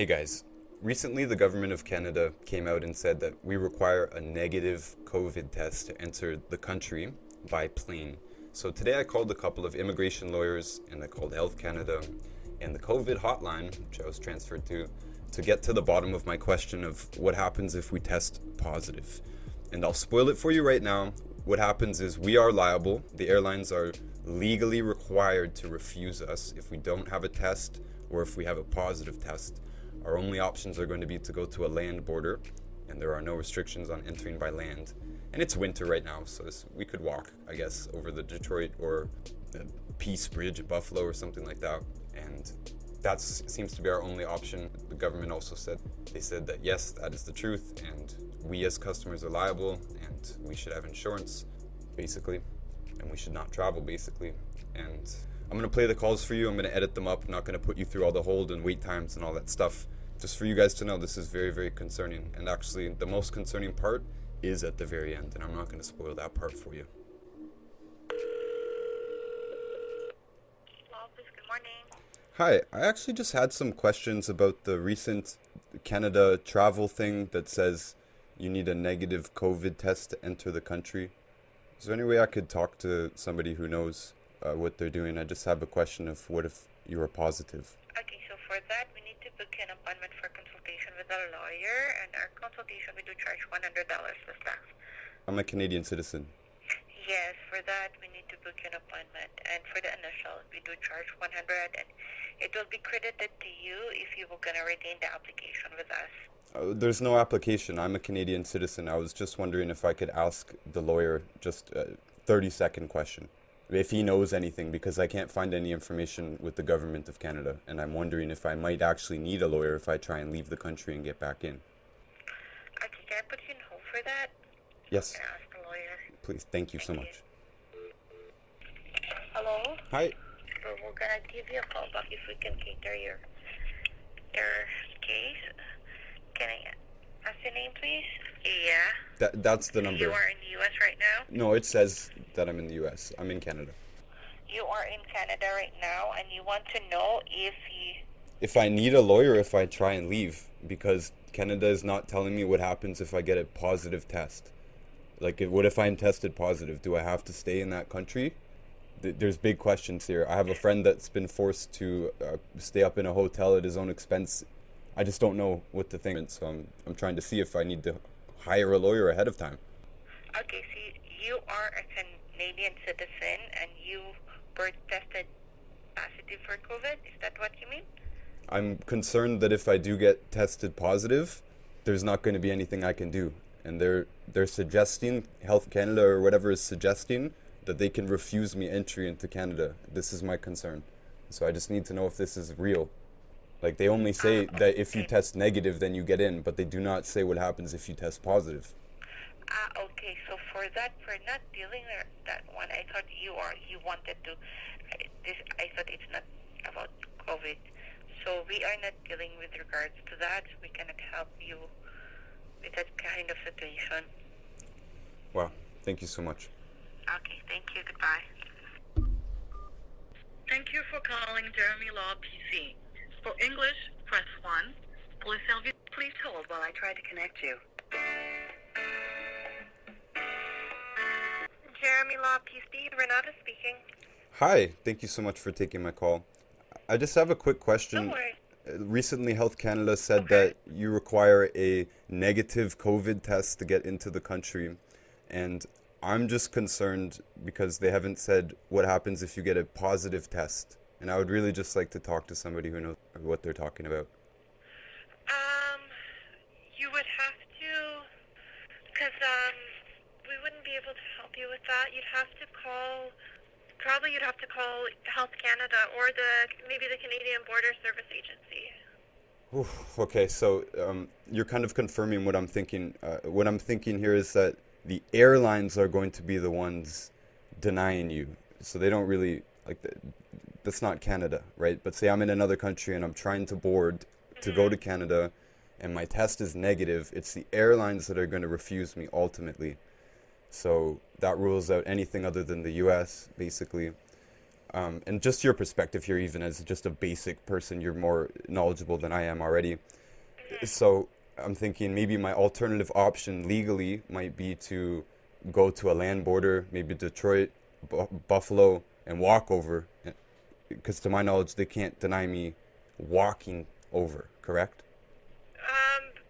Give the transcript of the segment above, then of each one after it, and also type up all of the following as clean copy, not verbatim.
Hey guys, recently the government of Canada came out and said that we require a negative COVID test to enter the country by plane. So today I called a couple of immigration lawyers and I called Health Canada and the COVID hotline, which I was transferred to get to the bottom of my question of what happens if we test positive. And I'll spoil it for you right now. What happens is we are liable. The airlines are legally required to refuse us if we don't have a test or if we have a positive test. Our only options are going to be to go to a land border, and there are no restrictions on entering by land. And it's winter right now, so we could walk, I guess, over the Detroit or the Peace Bridge at Buffalo or something like that. And that seems to be our only option. The government also said that yes, that is the truth, and we as customers are liable, and we should have insurance, basically, and we should not travel, basically. And I'm going to play the calls for you. I'm going to edit them up. I'm not going to put you through all the hold and wait times and all that stuff. Just for you guys to know, this is very, very concerning. And actually, the most concerning part is at the very end, and I'm not going to spoil that part for you. Hello, please, good morning. Hi, I actually just had some questions about the recent Canada travel thing that says you need a negative COVID test to enter the country. Is there any way I could talk to somebody who knows what they're doing? I just have a question of what if you were positive? Okay, so for that, we need to book an appointment for consultation with a lawyer, and our consultation, we do charge $100 plus tax. I'm a Canadian citizen. Yes, for that, we need to book an appointment, and for the initial, we do charge 100, and it will be credited to you if you were going to retain the application with us. There's no application. I'm a Canadian citizen. I was just wondering if I could ask the lawyer just a 30-second question. If he knows anything, because I can't find any information with the government of Canada, and I'm wondering if I might actually need a lawyer if I try and leave the country and get back in. Okay, can I put you in hold for that? Yes, Can I ask the lawyer? please. Thank you so much. Hello? Hi. So we're going to give you a call back if we can cater your case. Can I ask your name, please? Yeah. That's the number. You are in the U.S. right now? No, it says that I'm in the U.S. I'm in Canada. You are in Canada right now, and you want to know If I need a lawyer if I try and leave, because Canada is not telling me what happens if I get a positive test. Like, what if I'm tested positive? Do I have to stay in that country? There's big questions here. I have a friend that's been forced to stay up in a hotel at his own expense. I just don't know what to think, so I'm trying to see if I need to hire a lawyer ahead of time. Okay, so you are a Canadian citizen, and you were tested positive for COVID? Is that what you mean? I'm concerned that if I do get tested positive, there's not going to be anything I can do. And they're suggesting, Health Canada or whatever is suggesting, that they can refuse me entry into Canada. This is my concern. So I just need to know if this is real. Like, they only say that if you test negative, then you get in, but they do not say what happens if you test positive. Okay, so for that, for not dealing with that one, I thought you wanted to, I thought it's not about COVID. So we are not dealing with regards to that. We cannot help you with that kind of situation. Wow, thank you so much. Okay, thank you. Goodbye. Thank you for calling Jeremy Law PC. For English, press 1. Pour le service, please hold while I try to connect you. Jeremy Law PC, Renata speaking. Hi, thank you so much for taking my call. I just have a quick question. Don't worry. Recently, Health Canada said that you require a negative COVID test to get into the country. And I'm just concerned because they haven't said what happens if you get a positive test. And I would really just like to talk to somebody who knows what they're talking about. You would have to, because we wouldn't be able to help you with that. You'd have to call Health Canada or maybe the Canadian Border Service Agency. Oof, okay, so you're kind of confirming what I'm thinking. What I'm thinking here is that the airlines are going to be the ones denying you. So they don't really, that's not Canada, right? But say I'm in another country and I'm trying to board to go to Canada and my test is negative, it's the airlines that are going to refuse me ultimately. So that rules out anything other than the US, basically. And just your perspective here, even as just a basic person, you're more knowledgeable than I am already. So I'm thinking maybe my alternative option legally might be to go to a land border, maybe Detroit, Buffalo, and walk over. Because to my knowledge, they can't deny me walking over, correct?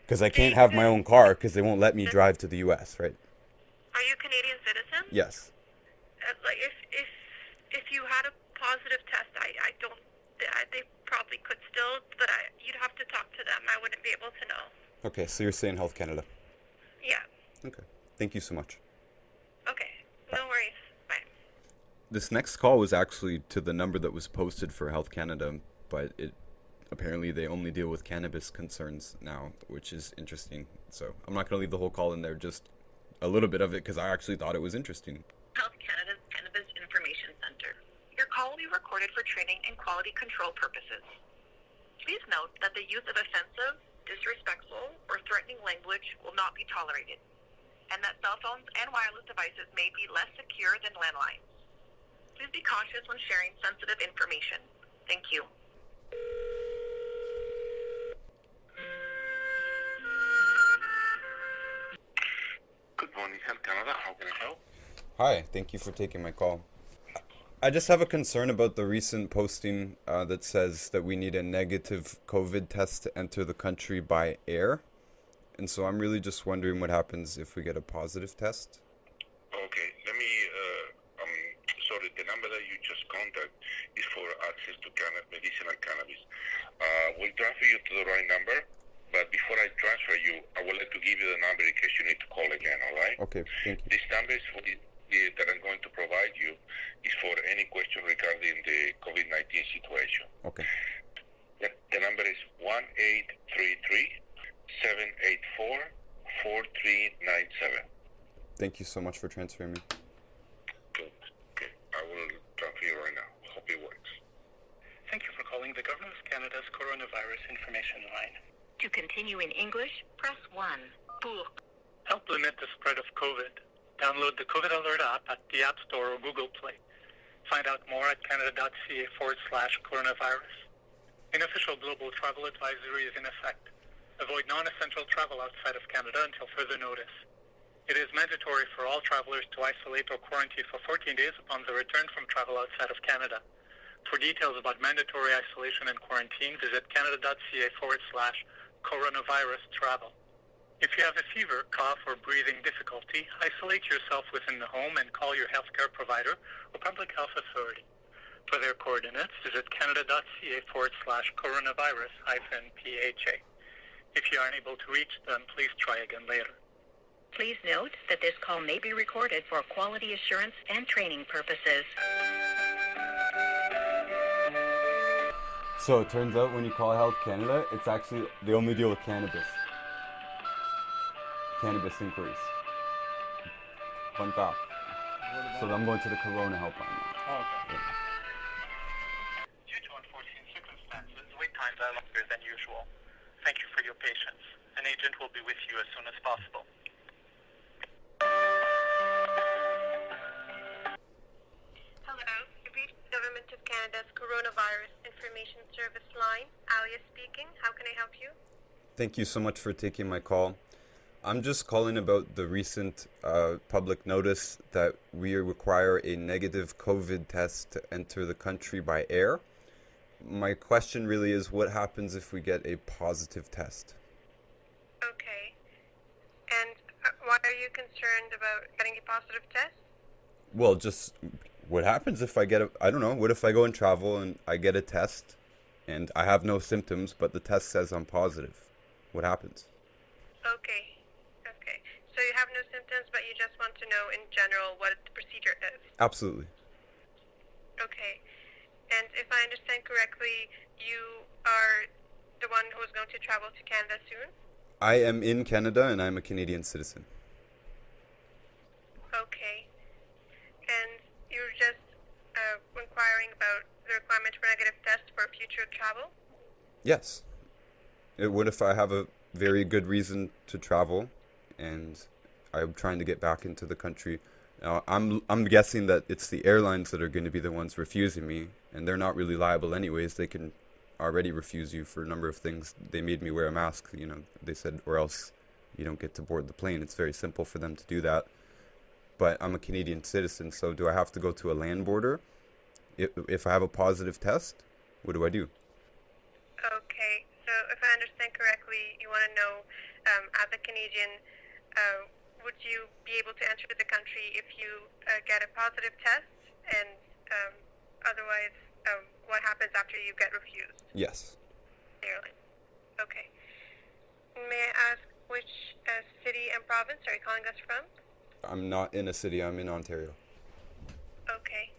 Because I can't have my own car because they won't let me drive to the U.S., right? Are you a Canadian citizen? Yes. Like if you had a positive test, I don't. They probably could still, but you'd have to talk to them. I wouldn't be able to know. Okay, so you're saying Health Canada. Yeah. Okay. Thank you so much. Okay. No worries. Bye. This next call was actually to the number that was posted for Health Canada, but apparently they only deal with cannabis concerns now, which is interesting. So I'm not going to leave the whole call in there, just a little bit of it, because I actually thought it was interesting. Health Canada's Cannabis Information Center. Your call will be recorded for training and quality control purposes. Please note that the use of offensive, disrespectful, or threatening language will not be tolerated, and that cell phones and wireless devices may be less secure than landlines. Please be cautious when sharing sensitive information. Thank you. Good morning, Health Canada. How can I help? Hi, thank you for taking my call. I just have a concern about the recent posting that says that we need a negative COVID test to enter the country by air. And so I'm really just wondering what happens if we get a positive test. Okay, let me, sorry, the number that you just contact is for access to medicinal cannabis. We'll transfer you to the right number, but before I transfer you, I would like to give you the number in case you need to call again, all right? Okay, thank you. This number is for that I'm going to provide you is for any question regarding the COVID-19 situation. Okay. The number is 1-833-784-4397. Thank you so much for transferring me. Good. Okay, I will transfer you right now. Hope it works. Thank you for calling the Government of Canada's Coronavirus Information Line. To continue in English, press 1. Pour. Help limit the spread of COVID. Download the COVID Alert app at the App Store or Google Play. Find out more at canada.ca/coronavirus. Unofficial global travel advisory is in effect. Avoid non-essential travel outside of Canada until further notice. It is mandatory for all travelers to isolate or quarantine for 14 days upon the return from travel outside of Canada. For details about mandatory isolation and quarantine, visit canada.ca/coronavirus travel. If you have a fever, cough, or breathing difficulty, isolate yourself within the home and call your healthcare provider or public health authority. For their coordinates, visit canada.ca/coronavirus-PHA. If you are unable to reach them, please try again later. Please note that this call may be recorded for quality assurance and training purposes. So it turns out when you call Health Canada, it's actually, they only deal with cannabis inquiries. Fun fact. So I'm going to the Corona helpline now. Oh, okay. Yeah. Due to unforeseen circumstances, wait times are longer than usual. Thank you for your patience. An agent will be with you as soon as possible. Hello, you've reached Government of Canada's Coronavirus Information Service line. Alia speaking. How can I help you? Thank you so much for taking my call. I'm just calling about the recent public notice that we require a negative COVID test to enter the country by air. My question really is, what happens if we get a positive test? Okay. And why are you concerned about getting a positive test? Well, just what happens if I get I don't know, what if I go and travel and I get a test and I have no symptoms, but the test says I'm positive? What happens? Okay. So you have no symptoms, but you just want to know in general what the procedure is. Absolutely. Okay. And if I understand correctly, you are the one who is going to travel to Canada soon? I am in Canada and I'm a Canadian citizen. Okay. And you're just inquiring about the requirement for negative tests for future travel? Yes. What if I have a very good reason to travel and I'm trying to get back into the country Now, I'm guessing that it's the airlines that are going to be the ones refusing me, and they're not really liable anyways. They can already refuse you for a number of things. They made me wear a mask, they said, or else you don't get to board the plane. It's very simple for them to do that. But I'm a Canadian citizen, so do I have to go to a land border? If I have a positive test, what do I do? Okay, so if I understand correctly, you want to know, as a Canadian, would you be able to enter the country if you get a positive test? And otherwise, what happens after you get refused? Yes. Airline. Okay. May I ask which city and province are you calling us from? I'm not in a city. I'm in Ontario. Okay.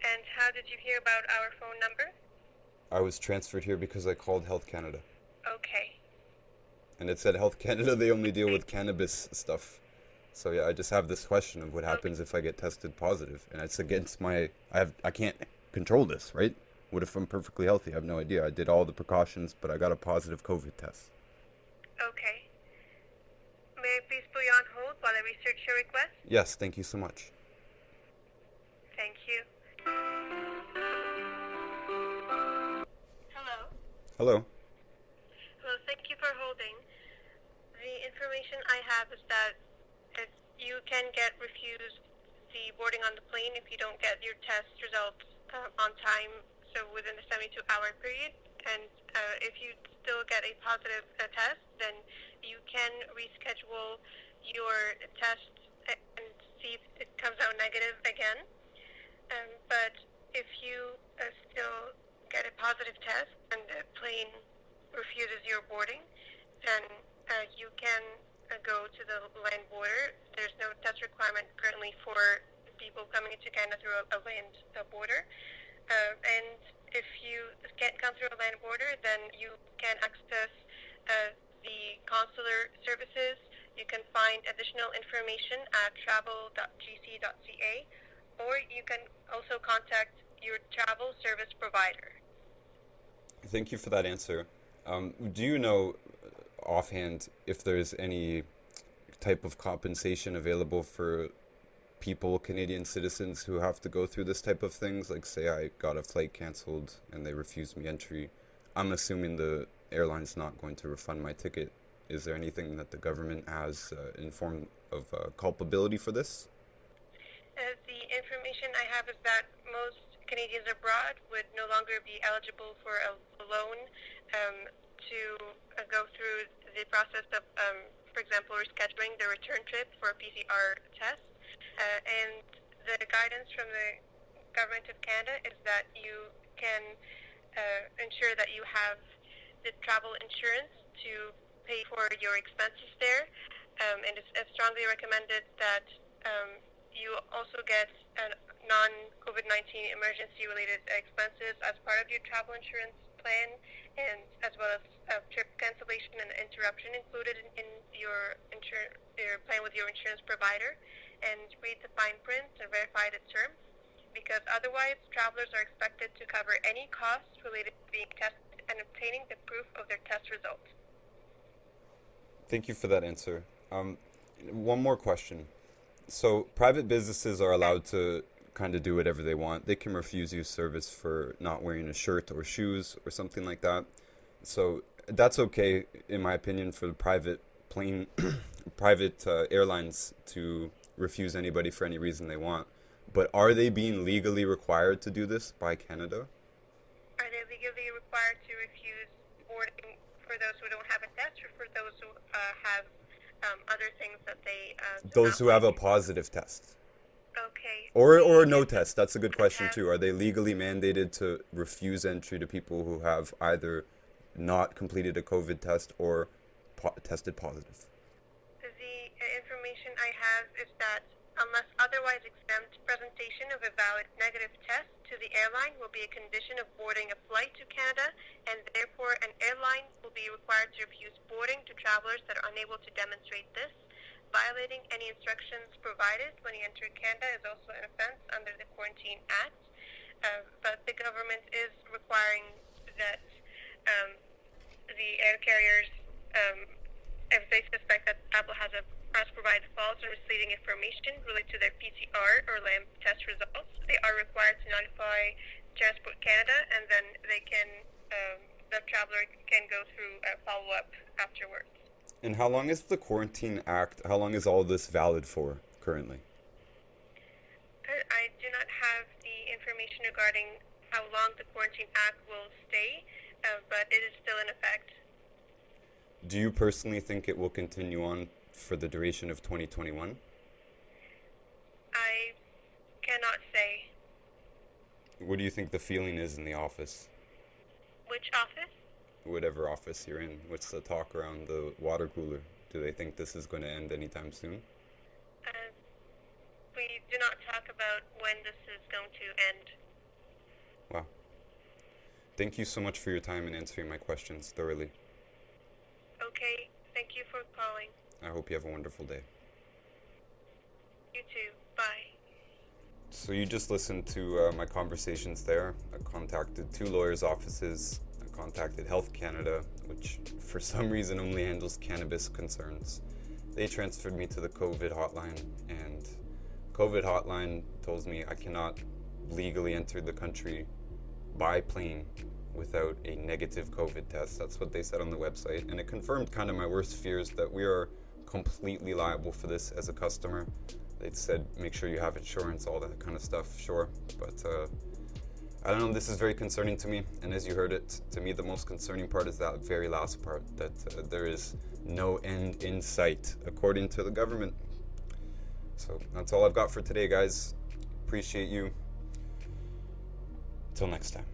And how did you hear about our phone number? I was transferred here because I called Health Canada. Okay. And it said Health Canada, they only deal with cannabis stuff. So yeah, I just have this question of what happens if I get tested positive. And it's against I can't control this, right? What if I'm perfectly healthy? I have no idea. I did all the precautions, but I got a positive COVID test. Okay. May I please put you on hold while I research your request? Yes, thank you so much. Thank you. Hello. Hello. Hello, thank you for holding. The information I have is that if you can get refused the boarding on the plane if you don't get your test results on time, so within the 72-hour period. And if you still get a positive test, then you can reschedule your test and see if it comes out negative again. But if you still get a positive test and the plane refuses your boarding, then you can go to the land border. There's no test requirement currently for people coming into Canada through a land border. And if you can't come through a land border, then you can access the consular services. You can find additional information at travel.gc.ca, or you can also contact your travel service provider. Thank you for that answer. Do you know offhand if there's any type of compensation available for people, Canadian citizens, who have to go through this type of things? Like, say I got a flight canceled and they refused me entry. I'm assuming the airline's not going to refund my ticket. Is there anything that the government has in form of culpability for this? The information I have is that most Canadians abroad would no longer be eligible for a loan to go through the process of, for example, rescheduling the return trip for a PCR test. And the guidance from the Government of Canada is that you can ensure that you have the travel insurance to pay for your expenses there. And it's strongly recommended that you also get non-COVID-19 emergency-related expenses as part of your travel insurance plan, and as well as trip cancellation and interruption included in your plan with your insurance provider. And read the fine print and verify the terms, because otherwise travelers are expected to cover any costs related to being tested and obtaining the proof of their test results. Thank you for that answer. One more question. So private businesses are allowed to kind of do whatever they want. They can refuse you service for not wearing a shirt or shoes or something like that. So that's okay, in my opinion, for the private airlines to refuse anybody for any reason they want. But are they being legally required to do this by Canada? Are they legally required to refuse boarding for those who don't have a test, or for those who have other things that they those who have a positive test? Okay. Or no test. That's a good question too. Are they legally mandated to refuse entry to people who have either not completed a COVID test or tested positive? The information I have is that unless otherwise exempt, presentation of a valid negative test to the airline will be a condition of boarding a flight to Canada, and therefore an airline will be required to refuse boarding to travelers that are unable to demonstrate this. Violating any instructions provided when you enter Canada is also an offense under the Quarantine Act, but the government is requiring that the air carriers, if they suspect that travel has a as provide false or misleading information related to their PCR or LAMP test results, they are required to notify Transport Canada, and then the traveler can go through a follow-up afterwards. And how long is the Quarantine Act, how long is all this valid for currently? I do not have the information regarding how long the Quarantine Act will stay, but it is still in effect. Do you personally think it will continue on for the duration of 2021? I cannot say. What do you think the feeling is in the office? Which office? Whatever office you're in. What's the talk around the water cooler? Do they think this is going to end anytime soon? We do not talk about when this is going to end. Wow. Thank you so much for your time and answering my questions thoroughly. Okay, thank you for calling. I hope you have a wonderful day. You too. Bye. So you just listened to my conversations there. I contacted 2 lawyers' offices. I contacted Health Canada, which for some reason only handles cannabis concerns. They transferred me to the COVID hotline, and COVID hotline tells me I cannot legally enter the country by plane without a negative COVID test. That's what they said on the website, and it confirmed kind of my worst fears that we are completely liable for this as a customer. They said make sure you have insurance, all that kind of stuff, sure, but I don't know, this is very concerning to me, and as you heard it, to me the most concerning part is that very last part, that there is no end in sight, according to the government. So that's all I've got for today, guys. Appreciate you. Till next time.